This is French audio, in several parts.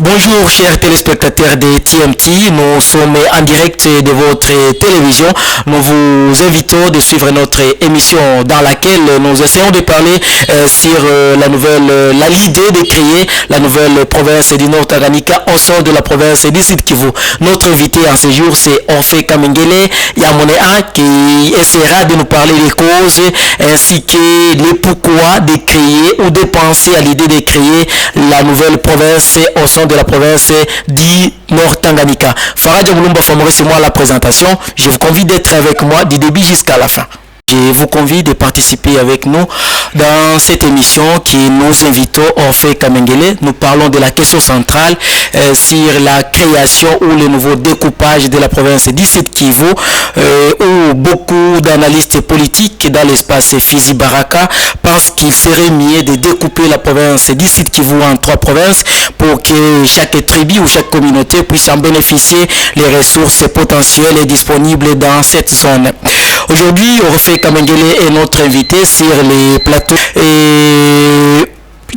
Bonjour chers téléspectateurs de TMT, nous sommes en direct de votre télévision. Nous vous invitons de suivre notre émission dans laquelle nous essayons de parler sur l'idée de créer la nouvelle province du Nord Tanganyika au sein de la province du Sud Kivu. Notre invité en ce jour c'est Orphée Kamengele Yamonea qui essaiera de nous parler des causes ainsi que les pourquoi de créer ou de penser à l'idée de créer la nouvelle province au sein de la province du Nord Tanganyika. Faradja Moulumba Famore, c'est moi à la présentation. Je vous convie d'être avec moi du début jusqu'à la fin. Je vous convie de participer avec nous dans cette émission qui nous invitons Orphée Kamengele. Nous parlons de la question centrale sur la création ou le nouveau découpage de la province du Sud Kivu où beaucoup d'analystes politiques dans l'espace Fizi Baraka pensent qu'il serait mieux de découper la province du Sud Kivu en 3 provinces pour que chaque tribu ou chaque communauté puisse en bénéficier les ressources potentielles et disponibles dans cette zone. Aujourd'hui, Orphée Kamengele est notre invité sur les plateaux et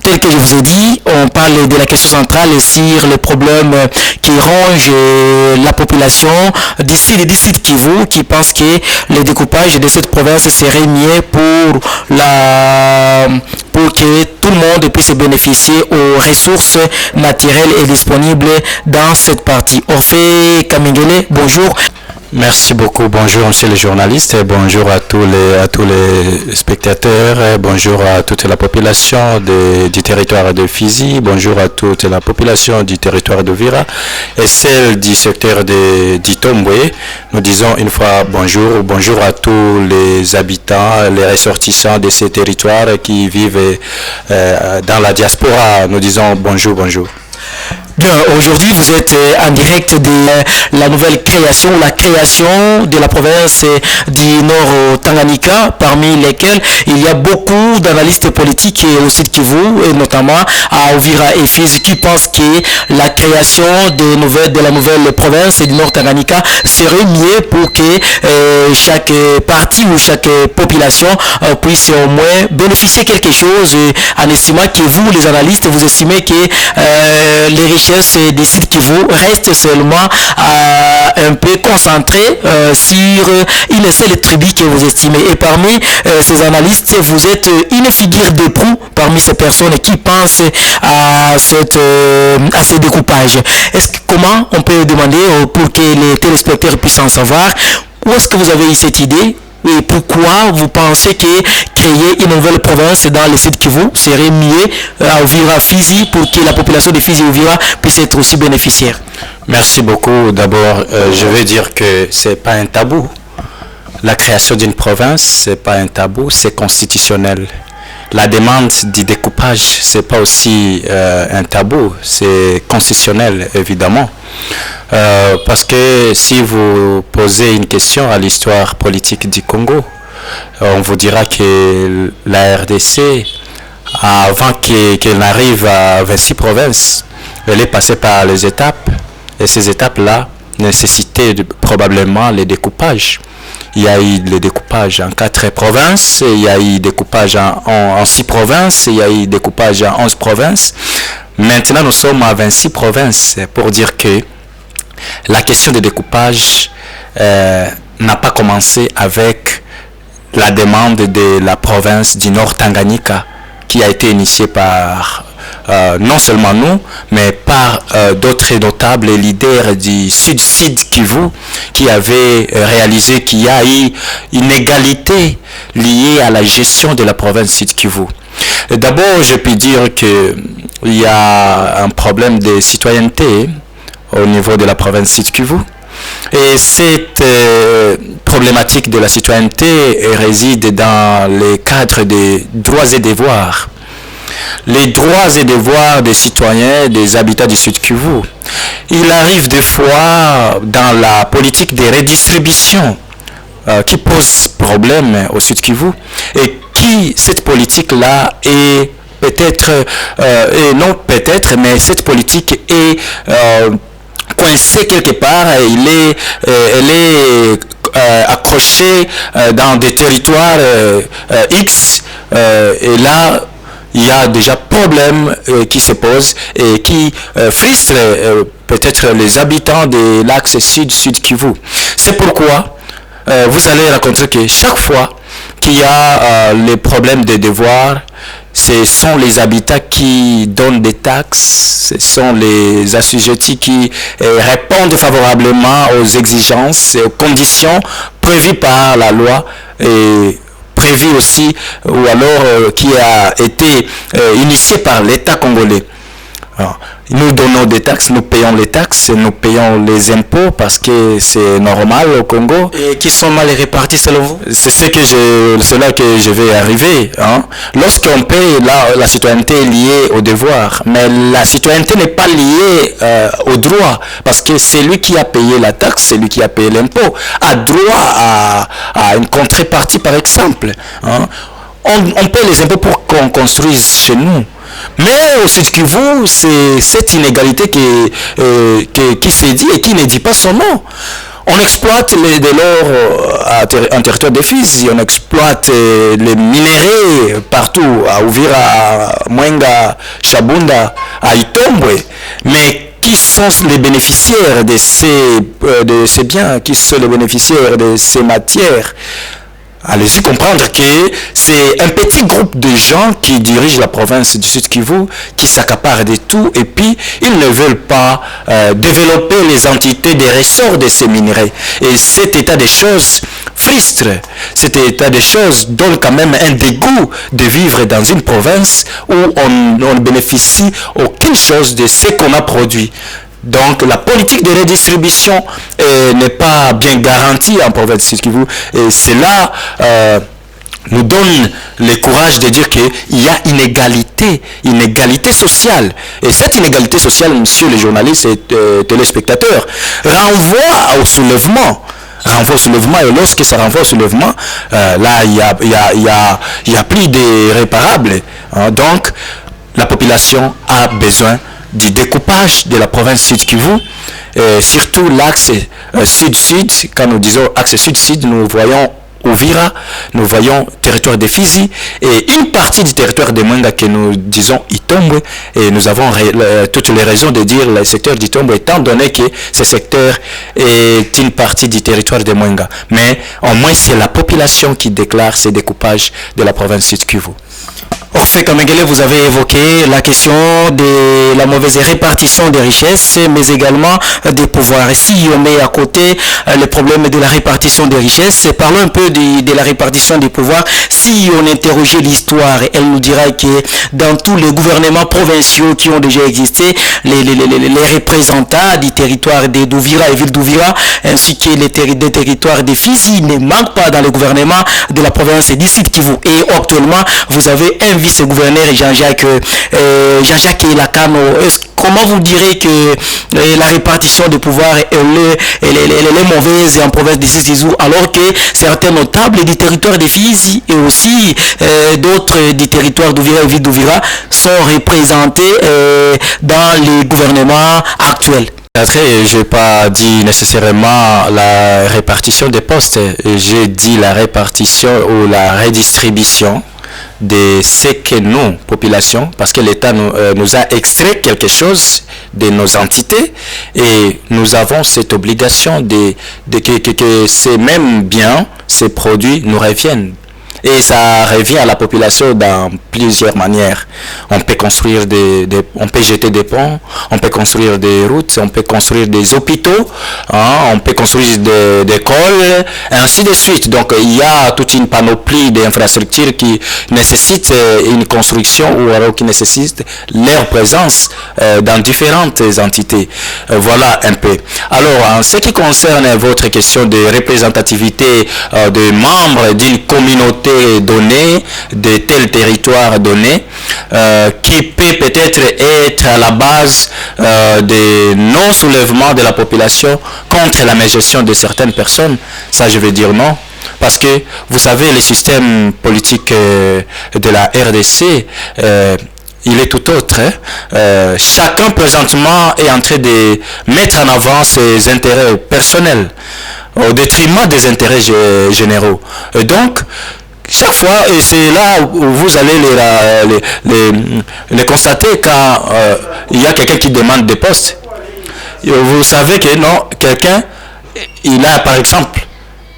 tel que je vous ai dit, on parle de la question centrale sur le problème qui ronge la population d'ici et d'ici Kivu qui pense que le découpage de cette province serait mieux pour que tout le monde puisse bénéficier aux ressources naturelles et disponibles dans cette partie. Orphée Kamengele, bonjour. Merci beaucoup. Bonjour, monsieur le journaliste. Bonjour à tous les spectateurs. Bonjour à toute la population du territoire de Fizi. Bonjour à toute la population du territoire de Vira et celle du secteur d'Itombwe. Nous disons une fois bonjour. Bonjour à tous les habitants, les ressortissants de ces territoires qui vivent dans la diaspora. Nous disons bonjour, bonjour. Bien, aujourd'hui vous êtes en direct de la nouvelle création, la création de la province du Nord Tanganyika, parmi lesquels il y a beaucoup d'analystes politiques au Sud Kivu, et notamment à Uvira et Fizi, qui pensent que la création de la nouvelle province du Nord Tanganyika serait mieux pour que chaque parti ou chaque population puisse au moins bénéficier quelque chose, en estimant que vous, les analystes, vous estimez que les richesses des Sud Kivu restent seulement un peu concentrées sur une seule tribu que vous estimez. Et parmi ces analystes, vous êtes une figure de proue parmi ces personnes qui pensent à ce découpage. Comment on peut demander pour que les téléspectateurs puissent en savoir où est-ce que vous avez eu cette idée? Et pourquoi vous pensez que créer une nouvelle province dans le Sud Kivu serait mieux à Uvira Fizi pour que la population de Fizi Uvira puisse être aussi bénéficiaire? Merci beaucoup. D'abord, je veux dire que c'est pas un tabou. La création d'une province, c'est pas un tabou, c'est constitutionnel. La demande du découpage, c'est pas aussi un tabou, c'est constitutionnel évidemment. Parce que si vous posez une question à l'histoire politique du Congo, on vous dira que la RDC, avant qu'elle n'arrive à 26 provinces, elle est passée par les étapes, et ces étapes-là nécessitaient probablement les découpages. Il y a eu le découpage en 4 provinces, il y a eu découpage en 6 provinces, il y a eu découpage en 11 provinces. Maintenant, nous sommes à 26 provinces pour dire que la question de découpage n'a pas commencé avec la demande de la province du Nord Tanganyika qui a été initiée par non seulement nous, mais par d'autres notables leaders du Sud Kivu qui avaient réalisé qu'il y a eu une égalité liée à la gestion de la province Sud Kivu. D'abord, je peux dire qu'il y a un problème de citoyenneté au niveau de la province Sud Kivu. Et cette problématique de la citoyenneté réside dans le cadre des droits et devoirs. Les droits et devoirs des citoyens, des habitants du Sud Kivu. Il arrive des fois dans la politique de redistribution qui pose problème au Sud Kivu et cette politique-là est peut-être, et non peut-être, mais cette politique est coincée quelque part, elle est accrochée dans des territoires X, et là, il y a déjà problème qui se posent et qui frustrent peut-être les habitants de l'axe sud-sud Kivu. C'est pourquoi vous allez rencontrer que chaque fois qu'il y a les problèmes de devoirs, ce sont les habitants qui donnent des taxes, ce sont les assujettis qui répondent favorablement aux exigences et aux conditions prévues par la loi et prévues aussi, ou alors qui a été initié par l'État congolais. Alors, nous donnons des taxes, nous payons les taxes, nous payons les impôts parce que c'est normal au Congo. Et qui sont mal répartis selon vous? C'est là que je vais arriver. Hein. Lorsqu'on paye, la citoyenneté est liée au devoir, mais la citoyenneté n'est pas liée au droit, parce que celui qui a payé la taxe, celui qui a payé l'impôt, a droit à une contrepartie, par exemple. Hein. On paye les impôts pour qu'on construise chez nous. Mais au Sud Kivu, c'est cette inégalité qui se dit et qui ne dit pas son nom. On exploite de l'or en territoire de Fizi, on exploite les minéraux partout, à Uvira, à Mwenga, Shabunda, à Itombwe. Mais qui sont les bénéficiaires de ces biens, qui sont les bénéficiaires de ces matières? Allez-y comprendre que c'est un petit groupe de gens qui dirigent la province du Sud Kivu, qui s'accaparent de tout, et puis ils ne veulent pas développer les entités des ressorts de ces minerais. Et cet état des choses frustre, cet état des choses donne quand même un dégoût de vivre dans une province où on ne bénéficie aucune chose de ce qu'on a produit. Donc la politique de redistribution n'est pas bien garantie en province Sud Kivu, et cela nous donne le courage de dire qu'il y a inégalité sociale. Et cette inégalité sociale, monsieur les journalistes et téléspectateurs, renvoie au soulèvement. Et lorsque ça renvoie au soulèvement, là il y a plus d'irréparables. Donc la population a besoin du découpage de la province Sud Kivu, surtout l'axe sud-sud. Quand nous disons axe sud-sud, nous voyons Uvira, nous voyons territoire de Fizi et une partie du territoire de Mwenga que nous disons Itombwe, et nous avons toutes les raisons de dire le secteur d'Itombwe étant donné que ce secteur est une partie du territoire de Mwenga. Mais au moins c'est la population qui déclare ce découpage de la province Sud Kivu. Orphée Kamengele, vous avez évoqué la question de la mauvaise répartition des richesses, mais également des pouvoirs. Et si on met à côté le problème de la répartition des richesses, parlons un peu de la répartition des pouvoirs. Si on interrogeait l'histoire, elle nous dira que dans tous les gouvernements provinciaux qui ont déjà existé, les représentants du territoire d'Uvira et ville d'Uvira, ainsi que des territoires de Fizi, ne manquent pas dans le gouvernement de la province du Sud Kivu. Et actuellement, vous avez un vice-gouverneur, Jean-Jacques Elakano. Comment vous direz que la répartition de pouvoir est mauvaise en province de Sud Kivu, alors que certains notables du territoire de Fizi et aussi d'autres du territoire d'Uvira et ville d'Uvira sont représentés dans les gouvernements actuels? Je n'ai pas dit nécessairement la répartition des postes, j'ai dit la répartition ou la redistribution de ce que nous, population, parce que l'État nous a extrait quelque chose de nos entités et nous avons cette obligation que ces mêmes biens, ces produits nous reviennent. Et ça revient à la population dans plusieurs manières. On peut construire on peut jeter des ponts, on peut construire des routes, on peut construire des hôpitaux, on peut construire des écoles, et ainsi de suite. Donc il y a toute une panoplie d'infrastructures qui nécessitent une construction ou alors qui nécessitent leur présence dans différentes entités. Voilà un peu. Alors en ce qui concerne votre question de représentativité de membres d'une communauté donné, de tel territoire donné, qui peut peut-être être à la base des non-soulèvements de la population contre la mégestion de certaines personnes, ça je vais dire non. Parce que vous savez, le système politique de la RDC, il est tout autre. Chacun présentement est en train de mettre en avant ses intérêts personnels au détriment des intérêts généraux. Donc, Chaque fois, et c'est là où vous allez les constater quand il y a quelqu'un qui demande des postes. Vous savez que non, quelqu'un, il a par exemple,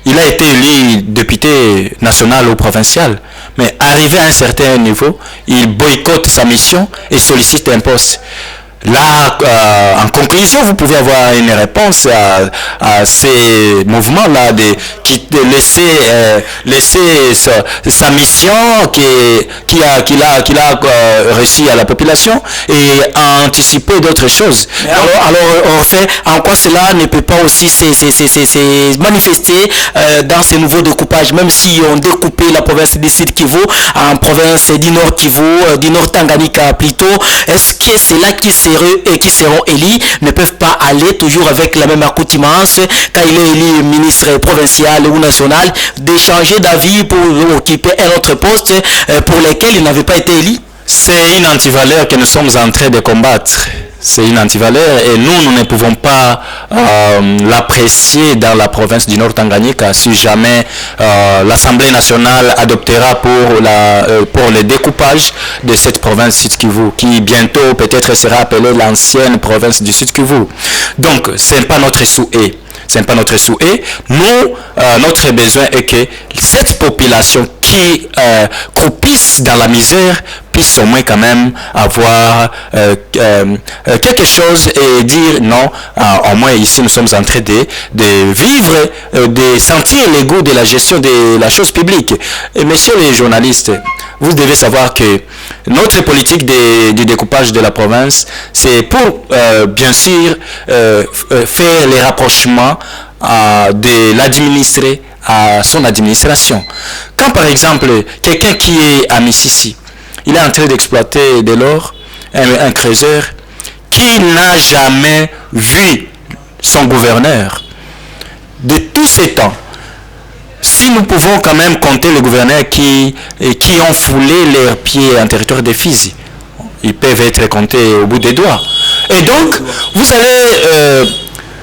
il a été élu député national ou provincial, mais arrivé à un certain niveau, il boycotte sa mission et sollicite un poste. Là, en conclusion, vous pouvez avoir une réponse à ces mouvements-là de laisser sa mission qu'il a réussi à la population et anticiper d'autres choses. Alors, en fait, en quoi cela ne peut pas aussi se manifester dans ce nouveau découpage, même si on découpait la province du Sud Kivu en province du Nord Kivu, du Nord Tanganyika plutôt, est-ce que c'est là qui seront élus ne peuvent pas aller toujours avec la même accoutumance quand il est élu ministre provincial ou national, d'échanger d'avis pour occuper un autre poste pour lequel il n'avait pas été élu? C'est une antivaleur que nous sommes en train de combattre. C'est une antivaleur et nous ne pouvons pas l'apprécier dans la province du Nord Tanganyika si jamais l'Assemblée nationale adoptera pour le découpage de cette province Sud Kivu, qui bientôt peut-être sera appelée l'ancienne province du Sud Kivu. Donc, ce n'est pas notre souhait. Ce n'est pas notre souhait. Nous, notre besoin est que cette population qui croupisse dans la misère puisse au moins quand même avoir quelque chose et dire non, au moins ici nous sommes en train de vivre, de sentir le goût de la gestion de la chose publique. Et messieurs les journalistes, vous devez savoir que notre politique du découpage de la province, c'est pour bien sûr faire les rapprochements de l'administré à son administration. Quand par exemple quelqu'un qui est à Mississi, il est en train d'exploiter de l'or, un creuseur qui n'a jamais vu son gouverneur de tous ces temps. Si nous pouvons quand même compter les gouverneurs qui ont foulé leurs pieds en territoire de Fizi, ils peuvent être comptés au bout des doigts. Et donc, vous allez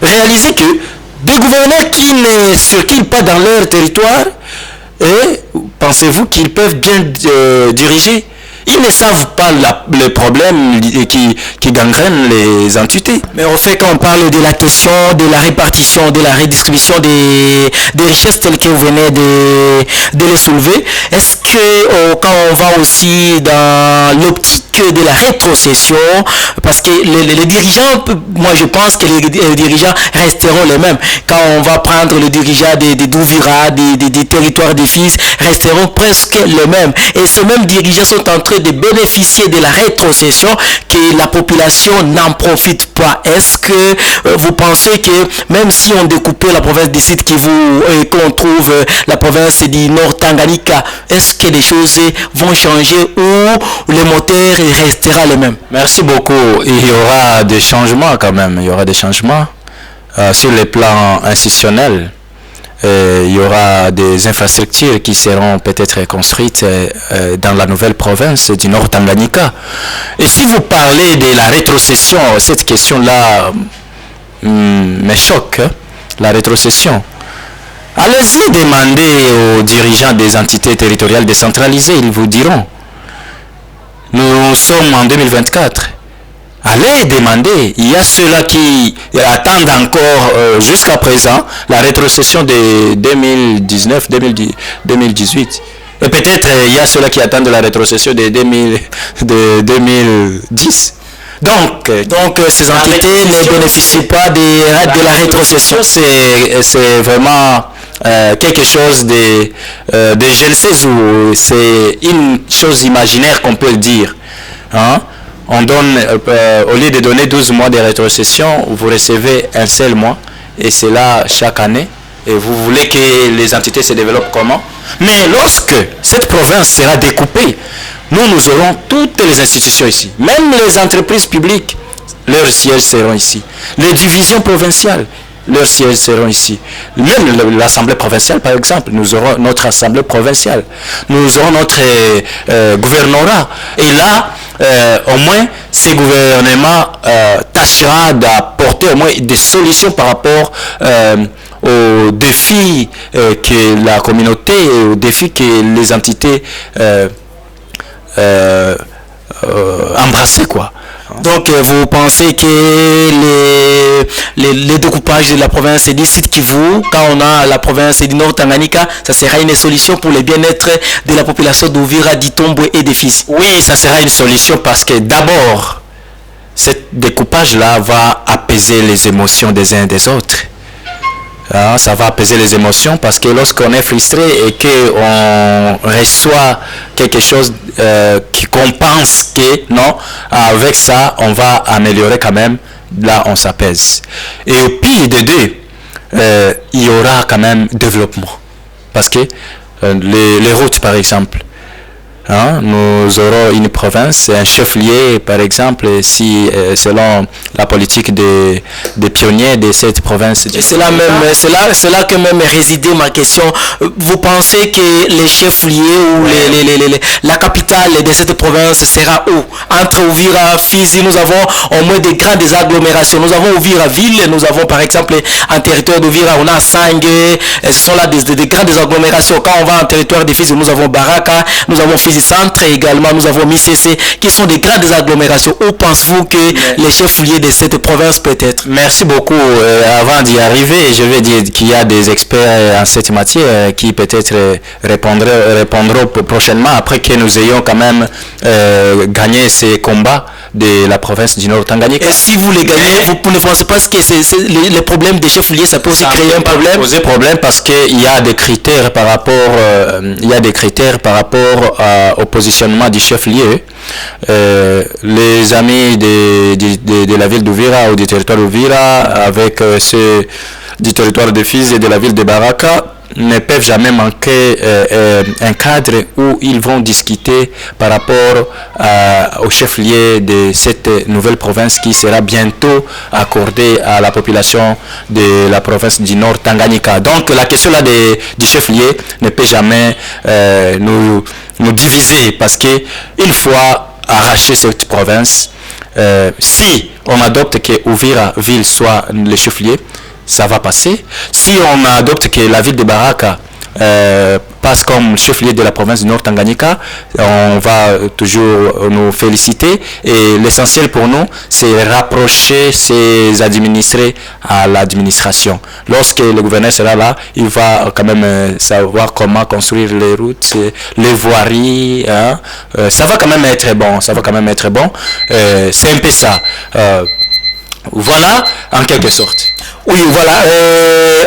réaliser que des gouverneurs qui ne circulent pas dans leur territoire, et pensez-vous qu'ils peuvent bien diriger? Ils ne savent pas les problèmes qui gangrènent les entités. Mais au fait, quand on parle de la question de la répartition, de la redistribution des richesses telles que vous venez de les soulever, est-ce que quand on va aussi dans l'optique de la rétrocession, parce que les dirigeants, moi je pense que les dirigeants resteront les mêmes. Quand on va prendre le dirigeant des Douvira, des territoires des Fizi, resteront presque les mêmes. Et ces mêmes dirigeants sont en train de bénéficier de la rétrocession, que la population n'en profite pas. Est-ce que vous pensez que même si on découpait la province du Sud Kivu et qu'on trouve la province du Nord Tanganyika, est-ce que les choses vont changer ou les moteurs restera les mêmes? Merci beaucoup. Il y aura des changements quand même. Il y aura des changements sur le plan institutionnel. Il y aura des infrastructures qui seront peut-être construites dans la nouvelle province du Nord Tanganyika. Et si vous parlez de la rétrocession, cette question-là me choque, la rétrocession. Allez-y demander aux dirigeants des entités territoriales décentralisées, ils vous diront. Nous sommes en 2024. Allez demander. Il y a ceux-là qui attendent encore jusqu'à présent la rétrocession de 2019, 2018. Et peut-être il y a ceux-là qui attendent la rétrocession de 2010. Donc ces entités ne bénéficient pas de la rétrocession. C'est vraiment quelque chose de je ne sais où. C'est une chose imaginaire qu'on peut le dire. Hein? On donne, au lieu de donner 12 mois de rétrocession, vous recevez un seul mois, et c'est là chaque année, et vous voulez que les entités se développent comment? Mais lorsque cette province sera découpée, nous aurons toutes les institutions ici, même les entreprises publiques, leurs sièges seront ici, les divisions provinciales, leurs sièges seront ici. Même l'Assemblée provinciale, par exemple, nous aurons notre Assemblée provinciale, nous aurons notre gouvernorat, et là, au moins, ces gouvernements tâchera d'apporter au moins des solutions par rapport aux défis que la communauté, aux défis que les entités embrassaient, quoi. Donc vous pensez que les découpages de la province du Sud Kivu, quand on a la province du Nord Tanganyika, ça sera une solution pour le bien-être de la population d'Uvira, d'Itombwe et des Fizi? Oui, ça sera une solution parce que d'abord, ce découpage-là va apaiser les émotions des uns et des autres. Ça va apaiser les émotions parce que lorsqu'on est frustré et qu'on reçoit quelque chose qu'on pense que non, avec ça on va améliorer quand même, là on s'apaise. Et au pire des deux, il y aura quand même développement parce que les routes par exemple, nous aurons une province, un chef-lieu par exemple, si selon la politique des pionniers de cette province. Et c'est là que même résidait ma question. Vous pensez que les chefs-lieux ou la capitale de cette province sera où? Entre Uvira, Fizi, nous avons au moins des grandes agglomérations. Nous avons Uvira ville, nous avons par exemple en territoire d'Uvira, on a Sangue, ce sont là des grandes agglomérations. Quand on va en territoire de Fizi, nous avons Baraka, nous avons Fizi Centre également, nous avons Mississé, qui sont des grandes agglomérations. Où pensez-vous que les chefs-lieux de cette province peut être? Merci beaucoup. Avant d'y arriver, je vais dire qu'il y a des experts en cette matière qui peut-être répondront prochainement après que nous ayons quand même gagné ces combats de la province du Nord Tanganyika. Et si vous les gagnez, vous ne pensez pas que les problèmes des chefs-lieux, ça peut aussi créer un problème? Ça peut poser problème parce qu'il y a des critères par rapport, au positionnement du chef-lieu. Les amis de la ville d'Uvira ou du territoire d'Uvira avec ceux du territoire de Fizi et de la ville de Baraka ne peuvent jamais manquer un cadre où ils vont discuter par rapport au chef-lieu de cette nouvelle province qui sera bientôt accordée à la population de la province du Nord Tanganyika. Donc la question là du chef-lieu ne peut jamais nous diviser parce que une fois arraché cette province, si on adopte que Uvira ville soit le chef-lieu, ça va passer. Si on adopte que la ville de Baraka passe comme chef-lieu de la province du Nord Tanganyika, on va toujours nous féliciter. Et l'essentiel pour nous, c'est rapprocher ces administrés à l'administration. Lorsque le gouverneur sera là, il va quand même savoir comment construire les routes, les voiries. Ça va quand même être bon. C'est un peu ça. Voilà, en quelque sorte. Oui, voilà,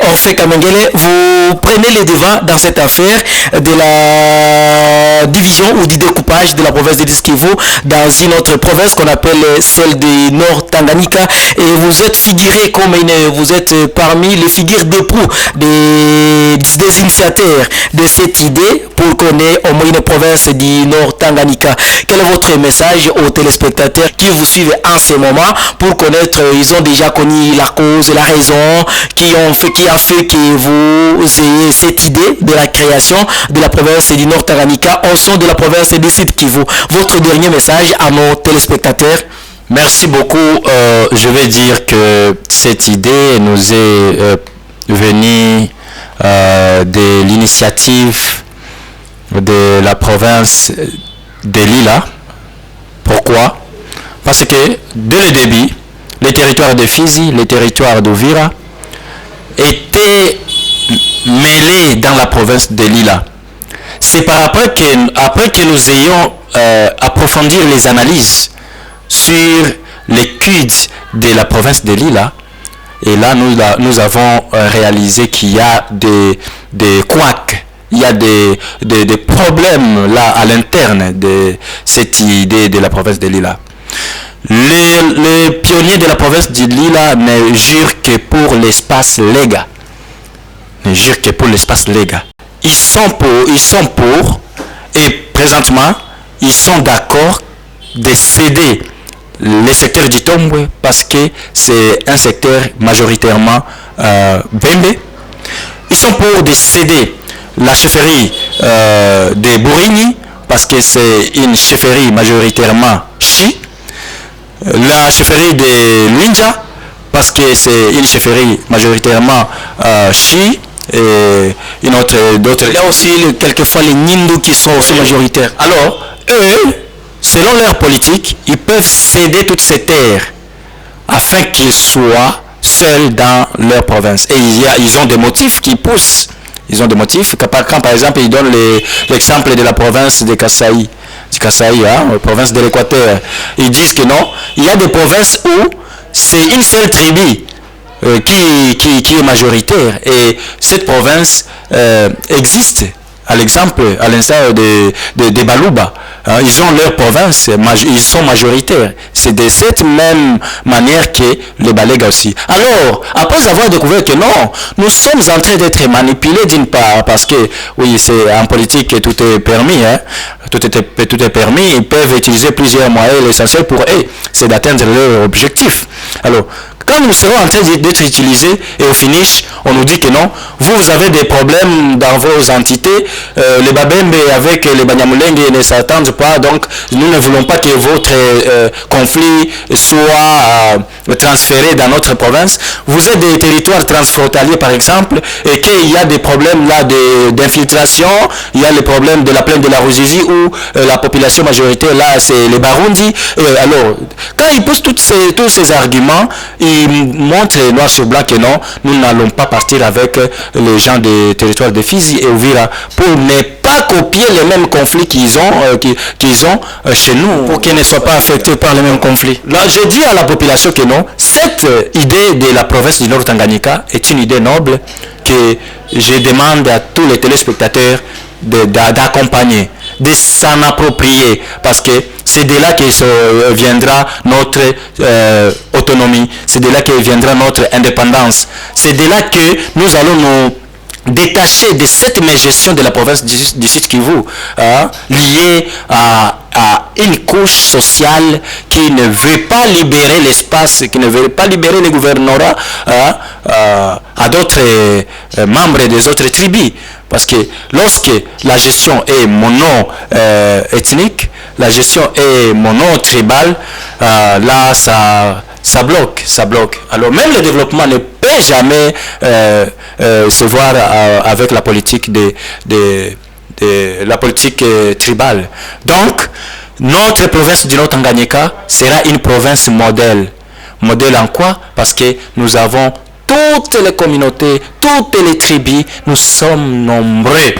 Orphée Kamengele, vous prenez les devants dans cette affaire de la division ou du découpage de la province de Kivu dans une autre province qu'on appelle celle du Nord Tanganyika, et vous êtes figuré comme vous êtes parmi les figures d'époux des initiateurs de cette idée pour qu'on ait au moins une province du Nord Tanganyika. Quel est votre message aux téléspectateurs qui vous suivent en ce moment pour connaître, ils ont déjà connu la cause, la raison qui a fait que vous ayez cette idée de la création de la province du Nord Tanganyika au sein de la province du Sud Kivu? Votre dernier message à nos téléspectateurs? Merci beaucoup. Je vais dire que cette idée nous est venue de l'initiative de la province de Lila. Pourquoi? Parce que dès le début, les territoires de Fizi, les territoires d'Uvira étaient mêlés dans la province de Lila. C'est après que nous ayons approfondi les analyses sur l'étude de la province de Lila, et là nous avons réalisé qu'il y a des couacs, il y a des problèmes là à l'interne de cette idée de la province de Lila. Les pionniers de la province de Lila ne jurent que pour l'espace légal. Ils sont pour, et présentement, ils sont d'accord de céder le secteur du Tombwe parce que c'est un secteur majoritairement Bembe. Ils sont pour de céder la chefferie de Bourigny parce que c'est une chefferie majoritairement Chi. La chefferie de Luinja parce que c'est une chefferie majoritairement chi et une autre d'autres. Il y a aussi quelquefois les Nindu qui sont aussi majoritaires. Alors, eux, selon leur politique, ils peuvent céder toutes ces terres afin qu'ils soient seuls dans leur province. Et ils ont des motifs qui poussent. Ils ont des motifs. Quand par exemple, ils donnent l'exemple de la province de Kasaï. La province de l'Équateur. Ils disent que non, il y a des provinces où c'est une seule tribu qui est majoritaire. Et cette province existe. À l'instar des Baluba. Ils ont leur province, ils sont majoritaires. C'est de cette même manière que les Balega aussi. Alors, après avoir découvert que non, nous sommes en train d'être manipulés d'une part, parce que, oui, c'est en politique que tout est permis, tout est permis, ils peuvent utiliser plusieurs moyens. L'essentiel pour eux, c'est d'atteindre leur objectif. Alors, quand nous serons en train d'être utilisés et au finish, on nous dit que non, vous avez des problèmes dans vos entités, les Babembe avec les Banyamulenge ne s'attendent pas, donc nous ne voulons pas que votre conflit soit transféré dans notre province. Vous êtes des territoires transfrontaliers par exemple, et qu'il y a des problèmes là d'infiltration, il y a les problèmes de la plaine de la Ruzizi où la population majoritaire là c'est les Barundi. Alors, quand ils posent tous ces arguments, ils montrent noir sur blanc que non, nous n'allons pas partir avec les gens des territoires de Fizi et Uvira pour ne pas copier les mêmes conflits qu'ils ont chez nous. Pour qu'ils ne soient pas affectés par les mêmes conflits. Là, je dis à la population que non, cette idée de la province du Nord Tanganyika est une idée noble que je demande à tous les téléspectateurs d'accompagner, de s'en approprier, parce que c'est de là que viendra notre autonomie, c'est de là que viendra notre indépendance, c'est de là que nous allons nous détacher de cette gestion de la province du Sud Kivu, liée à une couche sociale qui ne veut pas libérer l'espace, qui ne veut pas libérer les gouvernorats à d'autres membres des autres tribus. Parce que lorsque la gestion est mono-ethnique, la gestion est mono-tribale, là ça bloque. Alors même le développement ne peut jamais se voir avec la politique la politique tribale. Donc, notre province du Nord Tanganyika sera une province modèle. Modèle en quoi? Parce que nous avons toutes les communautés, toutes les tribus, nous sommes nombreux.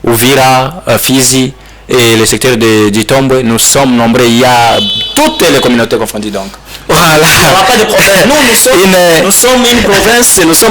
Uvira, Fizi et le secteur du Tombwe, nous sommes nombreux. Il y a toutes les communautés confondues donc. Voilà. Il n'y aura pas de problème. Nous sommes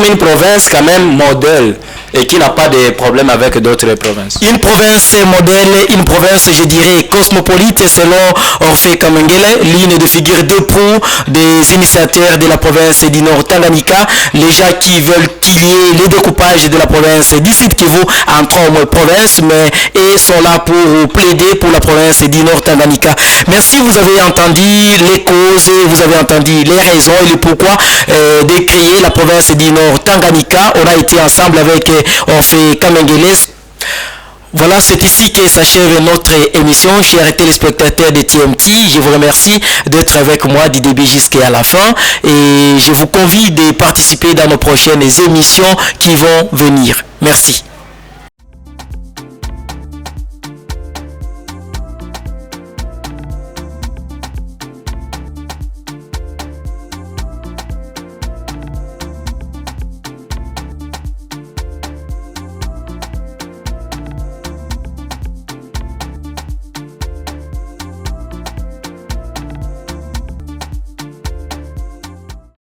une province quand même modèle et qui n'a pas de problème avec d'autres provinces. Une province modèle, une province, je dirais, cosmopolite, selon Orphée Kamengele, ligne de figure d'époux des initiateurs de la province du Nord Tanganyika, les gens qui veulent qu'il y ait le découpage de la province du Sud Kivu en trois provinces, mais ils sont là pour plaider pour la province du Nord Tanganyika. Merci, vous avez entendu les causes, vous avez entendu les raisons et le pourquoi de créer la province du Nord Tanganyika. On a été ensemble avec Orphée Kamengeles. Voilà, c'est ici que s'achève notre émission, chers téléspectateurs de TMT. Je vous remercie d'être avec moi du début jusqu'à la fin et je vous convie de participer dans nos prochaines émissions qui vont venir. Merci.